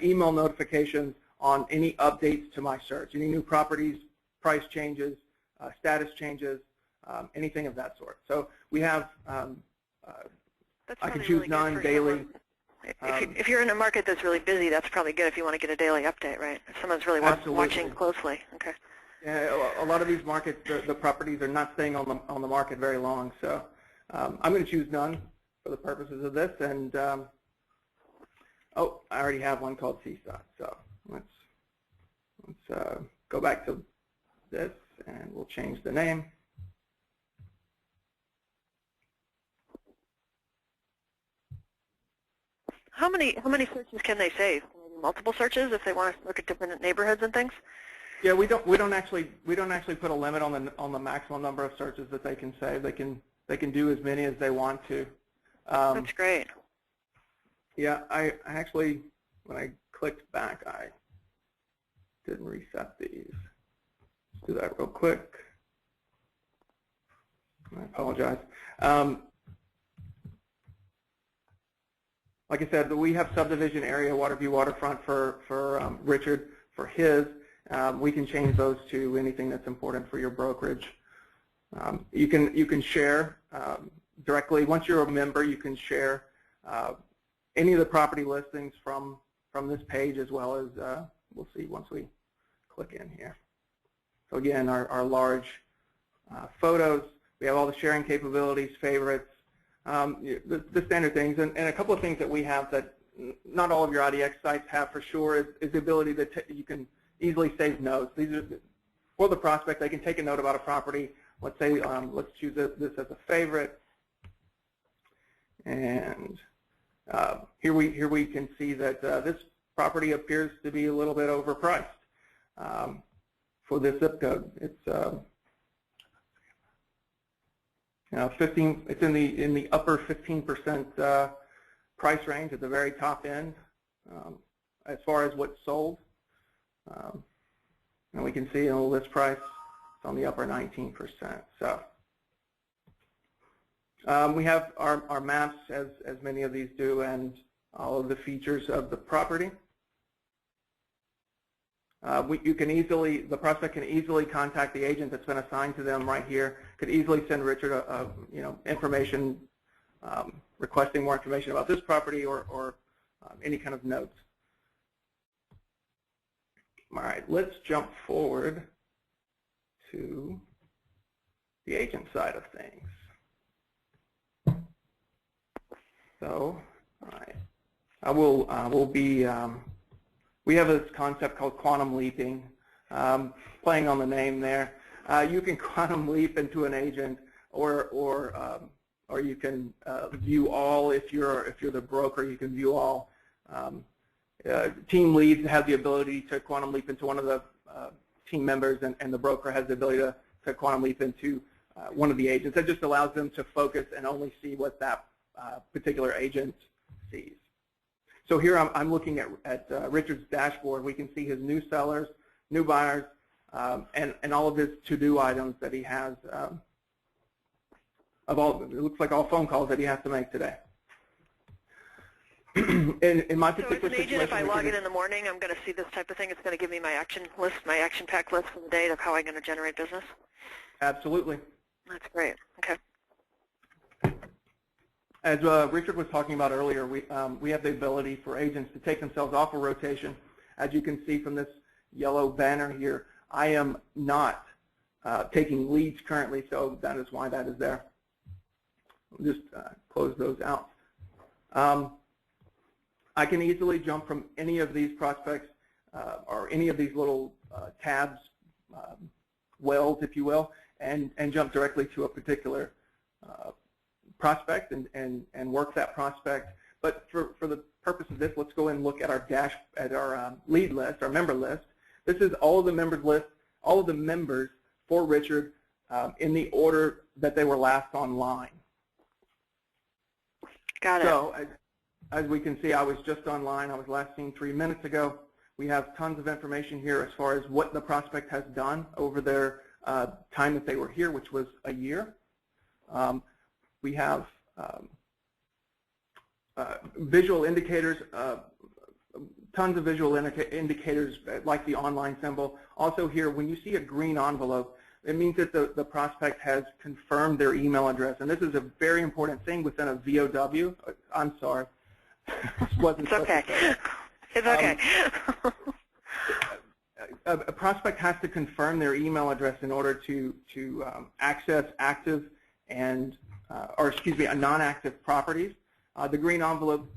email notifications on any updates to my search, any new properties, price changes, status changes, anything of that sort. So we have, I can choose none daily. If you're in a market that's really busy, that's probably good if you want to get a daily update, right? If someone's really watching closely. Okay. Yeah, a lot of these markets, the properties are not staying on the market very long. So I'm going to choose none for the purposes of this. And oh, I already have one called Seaside. So let's go back to this, and we'll change the name. How many searches can they save? Multiple searches if they want to look at different neighborhoods and things? Yeah, we don't actually put a limit on the maximum number of searches that they can save. They can do as many as they want to. That's great. Yeah, I actually, when I clicked back, I didn't reset these. Let's do that real quick. I apologize. Like I said, we have subdivision area, Waterview Waterfront for Richard, for his. we can change those to anything that's important for your brokerage. You can share directly. Once you're a member, you can share any of the property listings from this page, as well as we'll see once we click in here. So again, our large photos. We have all the sharing capabilities, favorites, the standard things, and a couple of things that we have that not all of your IDX sites have for sure is the ability that you can easily save notes. These are for the prospect. They can take a note about a property. Let's say let's choose this as a favorite, and here we can see that this property appears to be a little bit overpriced for this zip code. It's 15. It's in the upper 15% price range at the very top end as far as what's sold. And we can see in the list price it's on the upper 19%. So we have our maps, as many of these do, and all of the features of the property. The prospect can easily contact the agent that's been assigned to them right here. Could easily send Richard information, requesting more information about this property or any kind of notes. All right, let's jump forward to the agent side of things. So, all right, we have this concept called quantum leaping, playing on the name there. You can quantum leap into an agent, or you can view all. If you're the broker, you can view all. Team leads have the ability to quantum leap into one of the team members, and the broker has the ability to quantum leap into one of the agents. That just allows them to focus and only see what that particular agent sees. So here I'm looking at Richard's dashboard. We can see his new sellers, new buyers, and all of his to-do items that he has it looks like all phone calls that he has to make today. in my particular so as an agent, if I log in the morning, I'm going to see this type of thing. It's going to give me my action list, my action pack list for the day of how I'm going to generate business. Absolutely. That's great. Okay. As Richard was talking about earlier, we have the ability for agents to take themselves off a rotation. As you can see from this yellow banner here, I am not taking leads currently, so that is why that is there. I'll just close those out. I can easily jump from any of these prospects or any of these little tabs, wells, if you will, and jump directly to a particular prospect and work that prospect. But for the purpose of this, let's go and look at our lead list, our member list. This is all of the members list, all of the members for Richard in the order that they were last online. Got it. So as we can see, I was just online. I was last seen 3 minutes ago. We have tons of information here as far as what the prospect has done over their time that they were here, which was a year. We have visual indicators, tons of visual indicators like the online symbol. Also here, when you see a green envelope, it means that the prospect has confirmed their email address. And this is a very important thing within a VOW. I'm sorry. It's okay. It's okay. A prospect has to confirm their email address in order to access active and non-active properties. The green envelope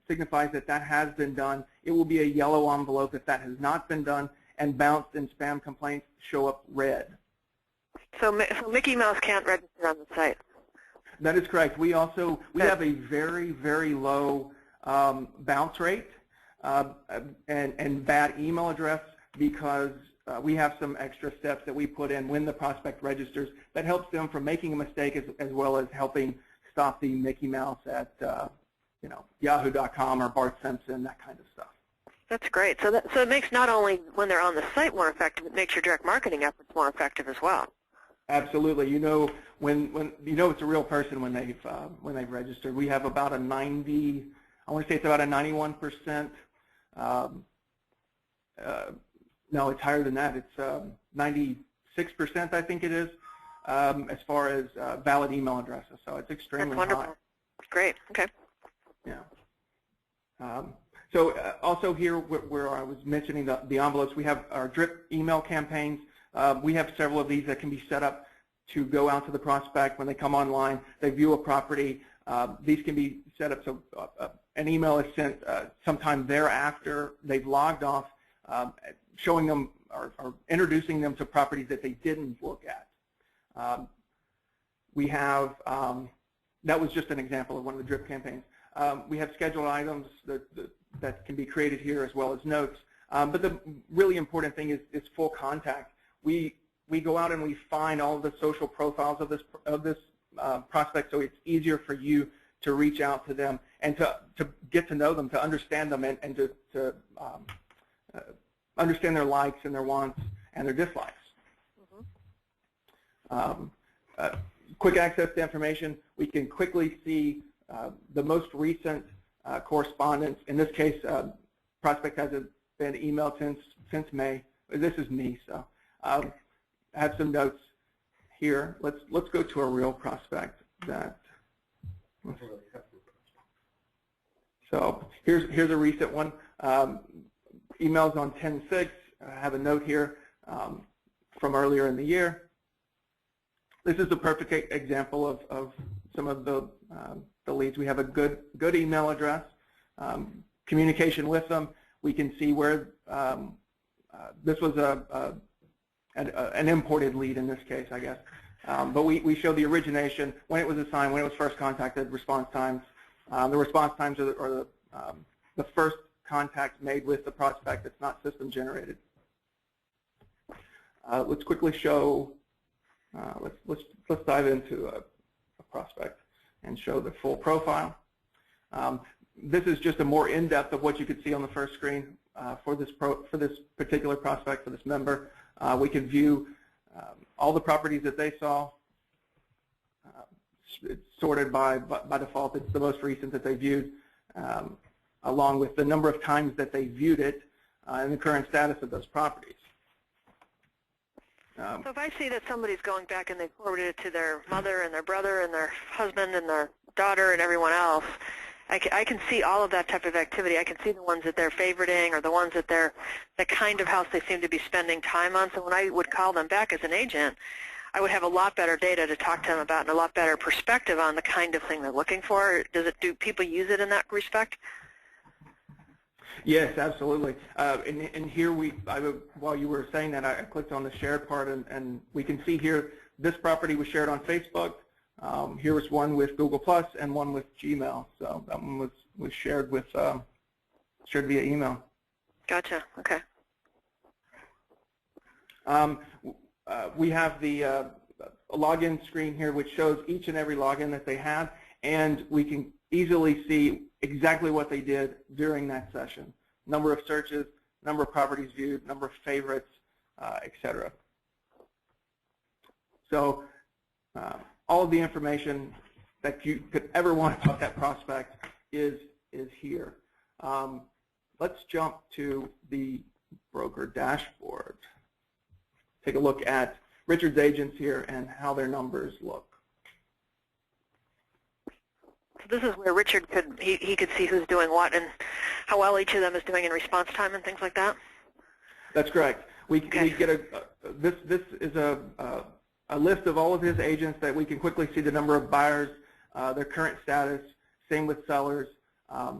signifies that has been done. It will be a yellow envelope if that has not been done, and bounced and spam complaints show up red. So Mickey Mouse can't register on the site. That is correct. We have a very, very low bounce rate and bad email address because we have some extra steps that we put in when the prospect registers that helps them from making a mistake as well as helping stop the Mickey Mouse at Yahoo.com or Bart Simpson, that kind of stuff. That's great. So it makes not only when they're on the site more effective, it makes your direct marketing efforts more effective as well. Absolutely. When it's a real person when they've registered. We have about a 90. I want to say it's about a 91% No, it's higher than that. It's 96%, I think it is, as far as valid email addresses. So it's extremely That's wonderful. high. Great. Okay. Yeah. So also here, where I was mentioning the envelopes, we have our drip email campaigns. We have several of these that can be set up to go out to the prospect when they come online. They view a property. These can be set up so an email is sent sometime thereafter they've logged off, showing them or introducing them to properties that they didn't look at. We have, that was just an example of one of the drip campaigns. We have scheduled items that can be created here, as well as notes. But the really important thing is full contact. We go out and we find all of the social profiles of this prospect, so it's easier for you to reach out to them and to get to know them, to understand them, and to understand their likes and their wants and their dislikes. Quick access to information. We can quickly see the most recent correspondence. In this case, prospect hasn't been emailed since May. This is me, so I have some notes here. Let's go to a real prospect. So here's a recent one. Emails on 10/6. I have a note here from earlier in the year. This is a perfect example of some of the leads. We have a good email address, communication with them. We can see where this was an imported lead in this case, I guess. But we show the origination, when it was assigned, when it was first contacted, response times. The response times are the first contact made with the prospect. It's not system generated. Let's quickly show. Let's dive into a prospect and show the full profile. This is just a more in-depth of what you could see on the first screen for this particular prospect, for this member. We can view all the properties that they saw. It's sorted by default. It's the most recent that they viewed, along with the number of times that they viewed it and the current status of those properties. So if I see that somebody's going back and they forwarded it to their mother and their brother and their husband and their daughter and everyone else, I can see all of that type of activity. I can see the ones that they're favoriting or the ones that they're the kind of house they seem to be spending time on. So when I would call them back as an agent, I would have a lot better data to talk to them about and a lot better perspective on the kind of thing they're looking for. Do people use it in that respect? Yes, absolutely. And here while you were saying that, I clicked on the shared part, and we can see here this property was shared on Facebook. Here was one with Google Plus and one with Gmail. So that one was shared shared via email. Gotcha. Okay. We have the login screen here, which shows each and every login that they had, and we can easily see exactly what they did during that session. Number of searches, number of properties viewed, number of favorites, etc. So all of the information that you could ever want about that prospect is here. Let's jump to the broker dashboard. Take a look at Richard's agents here and how their numbers look. So this is where Richard he could see who's doing what and how well each of them is doing in response time and things like that? That's correct. We get this is a list of all of his agents that we can quickly see the number of buyers, their current status, same with sellers,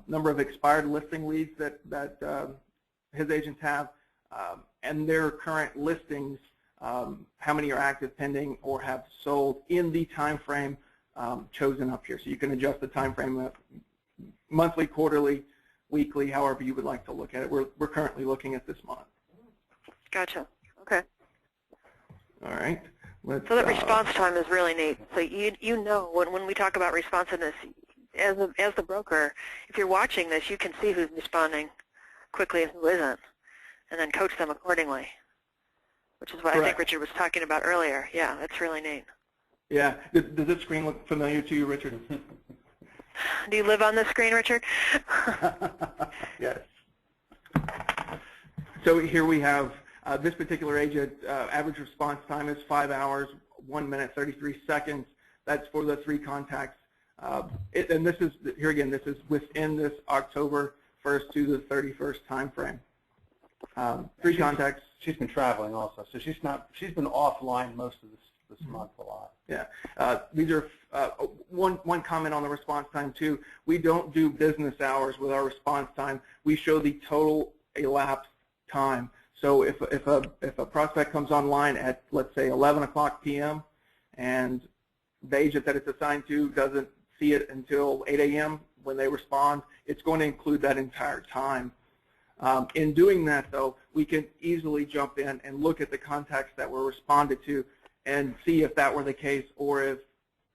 number of expired listing leads that his agents have, and their current listings, how many are active, pending, or have sold in the time frame chosen up here. So you can adjust the time frame monthly, quarterly, weekly, however you would like to look at it. We're currently looking at this month. Gotcha. Okay. All right. So that response time is really neat. So you know when we talk about responsiveness, as the broker, if you're watching this, you can see who's responding quickly and who isn't, and then coach them accordingly, which is what I think Richard was talking about earlier. Yeah, that's really neat. Yeah. Does this screen look familiar to you, Richard? Do you live on this screen, Richard? Yes. So here we have This particular agent, average response time is 5 hours, 1 minute, 33 seconds. That's for the 3 contacts. And this is, here again, this is within this October 1st to the 31st time frame. 3 contacts. She's been traveling also, so she's been offline most of this month a lot. Yeah. These are one comment on the response time too. We don't do business hours with our response time. We show the total elapsed time. So if a prospect comes online at, let's say, 11 o'clock p.m. and the agent that it's assigned to doesn't see it until 8 a.m. when they respond, it's going to include that entire time. In doing that, though, we can easily jump in and look at the contacts that were responded to and see if that were the case, or if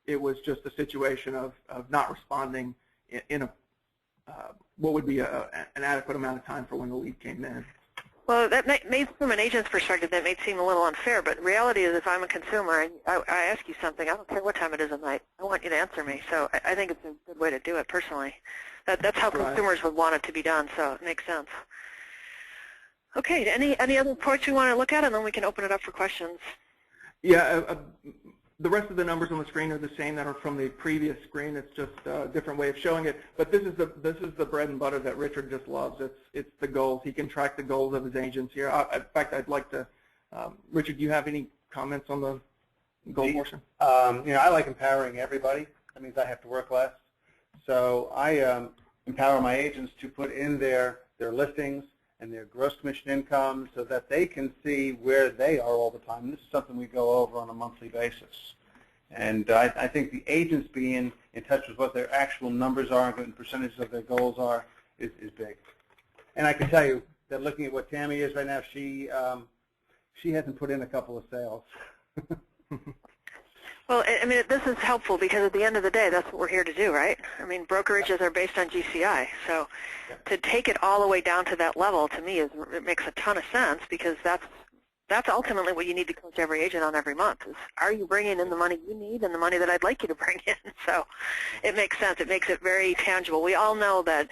it was just a situation of not responding in a what would be an adequate amount of time for when the lead came in. Well, that may, from an agent's perspective, that may seem a little unfair, but the reality is if I'm a consumer and I ask you something, I don't care what time it is at night, I want you to answer me. So I think it's a good way to do it personally. That's how consumers would want it to be done, so it makes sense. Okay, any other points we want to look at, and then we can open it up for questions. Yeah, the rest of the numbers on the screen are the same that are from the previous screen. It's just a different way of showing it. But this is the bread and butter that Richard just loves. It's the goals. He can track the goals of his agents here. In fact, I'd like to, Richard, do you have any comments on the goal portion? I like empowering everybody. That means I have to work less. So I empower my agents to put in their listings and their gross commission income so that they can see where they are all the time. And this is something we go over on a monthly basis. And I think the agents being in touch with what their actual numbers are and percentages of their goals are is big. And I can tell you that looking at what Tammy is right now, she hasn't put in a couple of sales. Well, I mean, this is helpful because at the end of the day, that's what we're here to do, right? I mean, brokerages are based on GCI, so to take it all the way down to that level, to me, it makes a ton of sense because that's ultimately what you need to coach every agent on every month is, are you bringing in the money you need and the money that I'd like you to bring in? So it makes sense. It makes it very tangible. We all know that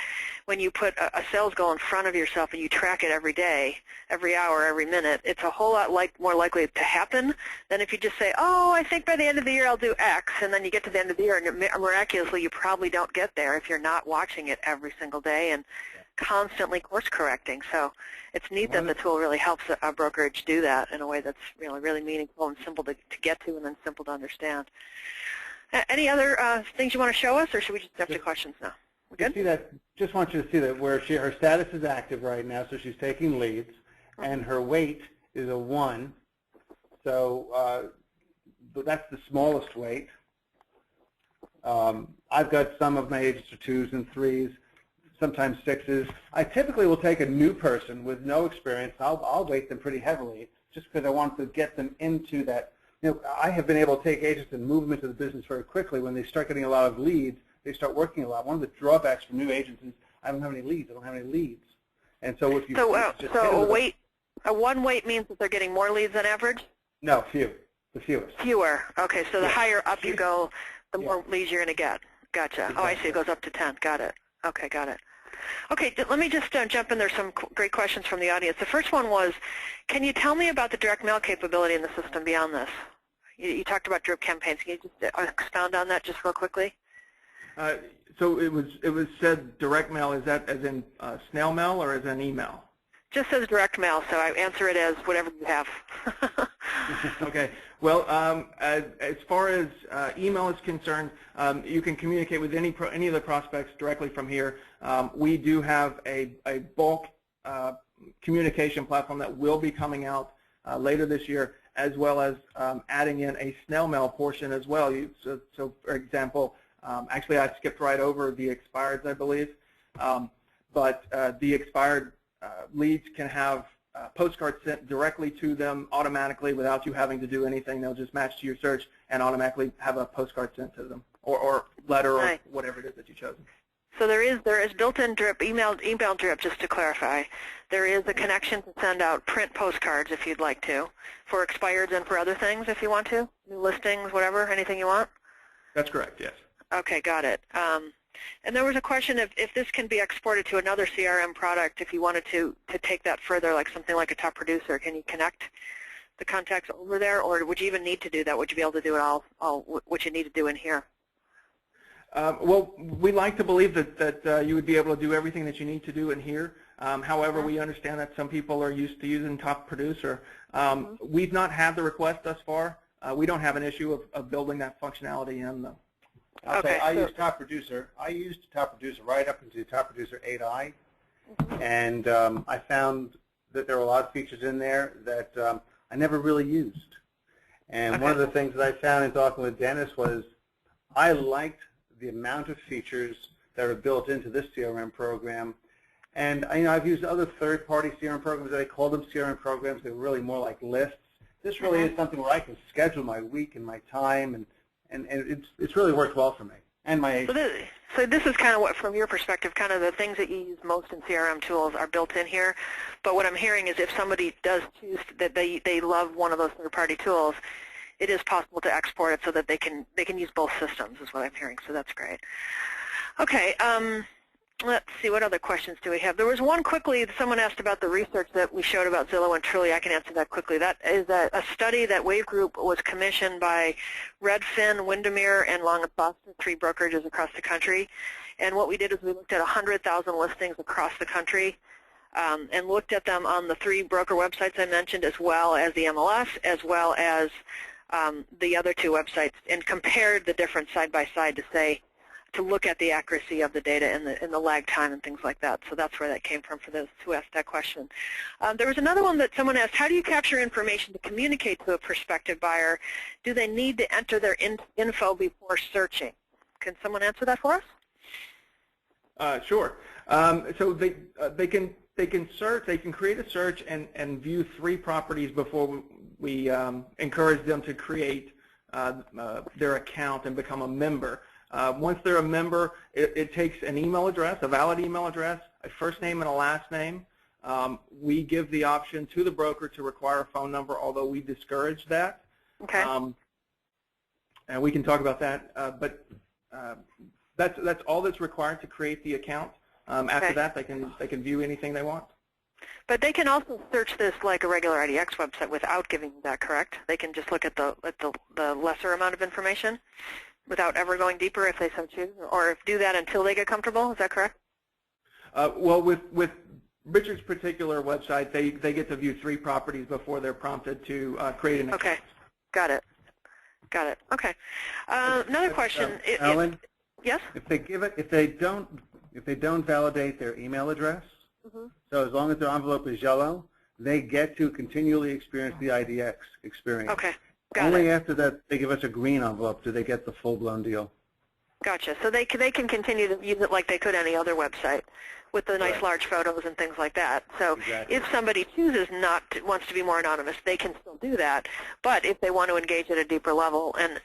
when you put a sales goal in front of yourself and you track it every day, every hour, every minute, it's a whole lot more likely to happen than if you just say, oh, I think by the end of the year I'll do X, and then you get to the end of the year and miraculously you probably don't get there if you're not watching it every single day and constantly course correcting. So it's neat that the tool really helps a brokerage do that in a way that's really meaningful and simple to get to and then simple to understand. Any other things you want to show us, or should we just jump to questions now? We good? See that, just want you to see that where her status is active right now, so she's taking leads, and her weight is a 1. So that's the smallest weight. I've got some of my agents are 2s and 3s. Sometimes 6s. I typically will take a new person with no experience. I'll weight them pretty heavily just because I want to get them into that. I have been able to take agents and move them into the business very quickly. When they start getting a lot of leads, they start working a lot. One of the drawbacks for new agents is I don't have any leads. I don't have any leads. And so if you a 1 weight means that they're getting more leads than average? No, few. The fewest. Fewer. Okay, so the higher up you go, the more leads you're going to get. Gotcha. Exactly. Oh, I see. It goes up to 10. Got it. Okay, got it. Okay, let me just jump in. There's some great questions from the audience. The first one was, can you tell me about the direct mail capability in the system beyond this? You talked about drip campaigns. Can you just expound on that just real quickly? So it was said direct mail. Is that as in snail mail or as in email? Just says direct mail, so I answer it as whatever you have. Okay. Well, as far as email is concerned, you can communicate with any of the prospects directly from here. We do have a bulk communication platform that will be coming out later this year, as well as adding in a snail mail portion as well. So for example, actually I skipped right over the expireds, I believe, but the expired leads can have postcards sent directly to them automatically without you having to do anything. They'll just match to your search and automatically have a postcard sent to them, or letter, or whatever it is that you've chosen. So there is built-in drip, email drip, just to clarify. There is a connection to send out print postcards if you'd like to, for expireds and for other things if you want to, new listings, whatever, anything you want? That's correct, yes. Okay, got it. And there was a question if this can be exported to another CRM product, if you wanted to take that further, like something like a top producer, can you connect the contacts over there, or would you even need to do that? Would you be able to do it all what you need to do in here? Well, we like to believe that you would be able to do everything that you need to do in here. However, we understand that some people are used to using Top Producer. We've not had the request thus far. We don't have an issue of building that functionality in, though. Okay. I use Top Producer. I used Top Producer right up into Top Producer 8i, and I found that there were a lot of features in there that I never really used. And one of the things that I found in talking with Dennis was I liked the amount of features that are built into this CRM program. And I've used other third-party CRM programs. They call them CRM programs. They're really more like lists. This really is something where I can schedule my week and my time, and it's really worked well for me and my agent. So this is kind of what, from your perspective, kind of the things that you use most in CRM tools are built in here. But what I'm hearing is if somebody does choose that they love one of those third-party tools, it is possible to export it so that they can use both systems, is what I'm hearing. So that's great. Okay. Let's see, what other questions do we have? There was one quickly, someone asked about the research that we showed about Zillow and Truly. I can answer that quickly. That is a study that Wave Group was commissioned by Redfin, Windermere, and Long & Foster, 3 brokerages across the country. And what we did is we looked at 100,000 listings across the country and looked at them on the 3 broker websites I mentioned, as well as the MLS, as well as the other 2 websites, and compared the difference side by side to look at the accuracy of the data and the lag time and things like that. So that's where that came from for those who asked that question. There was another one that someone asked, how do you capture information to communicate to a prospective buyer? Do they need to enter their info before searching? Can someone answer that for us? Sure. So they can search, they can create a search and view 3 properties before we encourage them to create their account and become a member. Once they're a member, it takes an email address, a valid email address, a first name and a last name. We give the option to the broker to require a phone number, although we discourage that. Okay. And we can talk about that. But that's all that's required to create the account. After that, they can view anything they want. But they can also search this like a regular IDX website without giving that, correct? They can just look at the lesser amount of information without ever going deeper if they so choose, or do that until they get comfortable. Is that correct? Well, with Richard's particular website, they get to view 3 properties before they're prompted to create an account. Okay, got it. Got it. Okay. Another question. Marilyn? Yes. If they don't validate their email address, so as long as their envelope is yellow, they get to continually experience the IDX experience. Okay. Got Only it. after that they give us a green envelope do they get the full-blown deal. Gotcha. So they can continue to use it like they could any other website with the nice large photos and things like that. So if somebody chooses wants to be more anonymous, they can still do that. But if they want to engage at a deeper level, and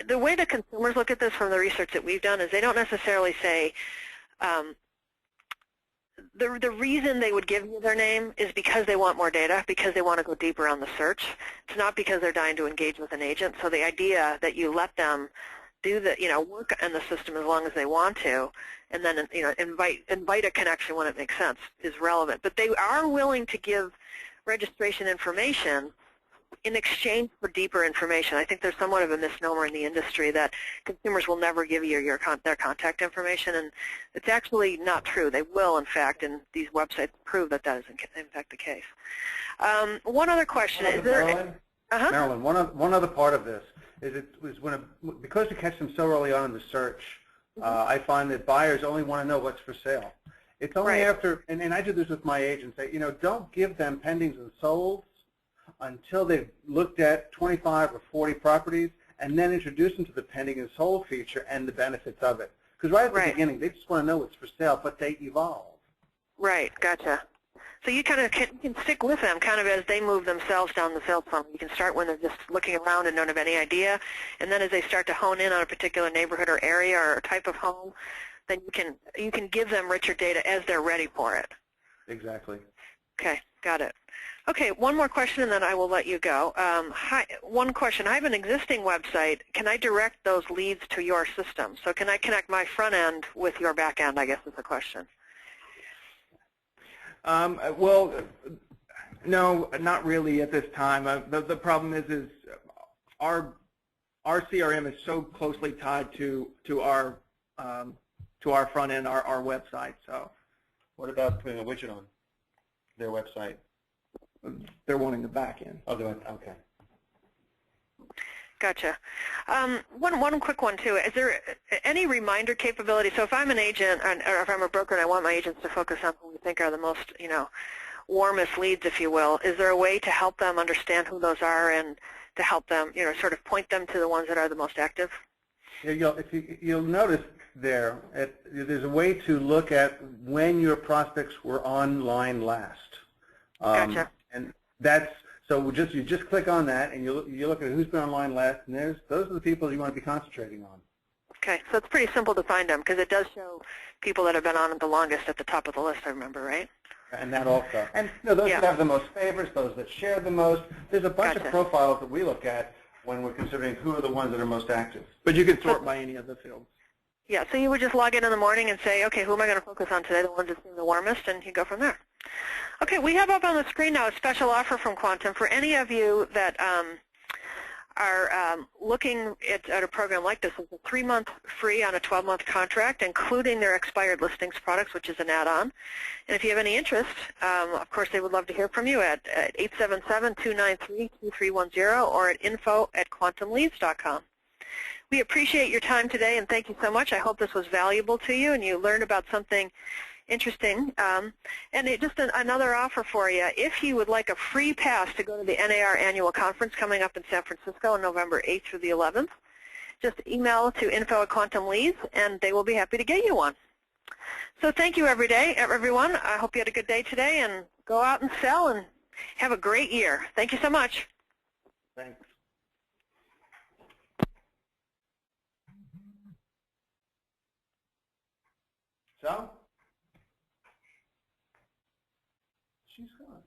the way that consumers look at this from the research that we've done is they don't necessarily say, the reason they would give you their name is because they want more data, because they want to go deeper on the search. It's not because they're dying to engage with an agent. So the idea that you let them do work in the system as long as they want to, and then invite a connection when it makes sense is relevant. But they are willing to give registration information in exchange for deeper information. I think there's somewhat of a misnomer in the industry that consumers will never give you their contact information, and it's actually not true. They will, in fact, and these websites prove that is in fact the case. One other question. Marilyn, one other part of this is because you catch them so early on in the search, I find that buyers only want to know what's for sale. It's only after, and I do this with my agents, don't give them pendings and solds until they've looked at 25 or 40 properties, and then introduce them to the pending and sold feature and the benefits of it. Because right at the beginning, they just want to know what's for sale, but they evolve. Right, gotcha. So you kind of can stick with them kind of as they move themselves down the sales funnel. You can start when they're just looking around and don't have any idea, and then as they start to hone in on a particular neighborhood or area or type of home, then you can give them richer data as they're ready for it. Exactly. Okay, got it. Okay, one more question and then I will let you go. One question. I have an existing website. Can I direct those leads to your system? So can I connect my front end with your back end, I guess is the question. Well, no, not really at this time. The problem is our CRM is so closely tied to our front end, our website. So, what about putting a widget on their website? They're wanting the back end. Oh, okay. Gotcha. One quick one too. Is there any reminder capability? So if I'm an agent or if I'm a broker and I want my agents to focus on who we think are the most, warmest leads, if you will, is there a way to help them understand who those are and to help them, sort of point them to the ones that are the most active? Yeah, you'll notice there's a way to look at when your prospects were online last. Gotcha. And that's so you just click on that and you look at who's been online last, and those are the people you want to be concentrating on. Okay, so it's pretty simple to find them because it does show people that have been on it the longest at the top of the list, I remember, right? And that also. And those that have the most favorites, those that share the most. There's a bunch of profiles that we look at when we're considering who are the ones that are most active. But you can sort by any of the fields. Yeah, so you would just log in the morning and say, okay, who am I going to focus on today, the ones that seem the warmest, and you go from there. Okay, we have up on the screen now a special offer from Quantum for any of you that are looking at a program like this. It's a 3-month free on a 12-month contract, including their expired listings products, which is an add-on. And if you have any interest, of course, they would love to hear from you at 877-293-2310 or at info@quantumleads.com. We appreciate your time today, and thank you so much. I hope this was valuable to you and you learned about something interesting. And just another offer for you. If you would like a free pass to go to the NAR annual conference coming up in San Francisco on November 8th through the 11th, just email to info@quantumleads, and they will be happy to get you one. So thank you everyone. I hope you had a good day today, and go out and sell and have a great year. Thank you so much. Thanks. So? She's gone.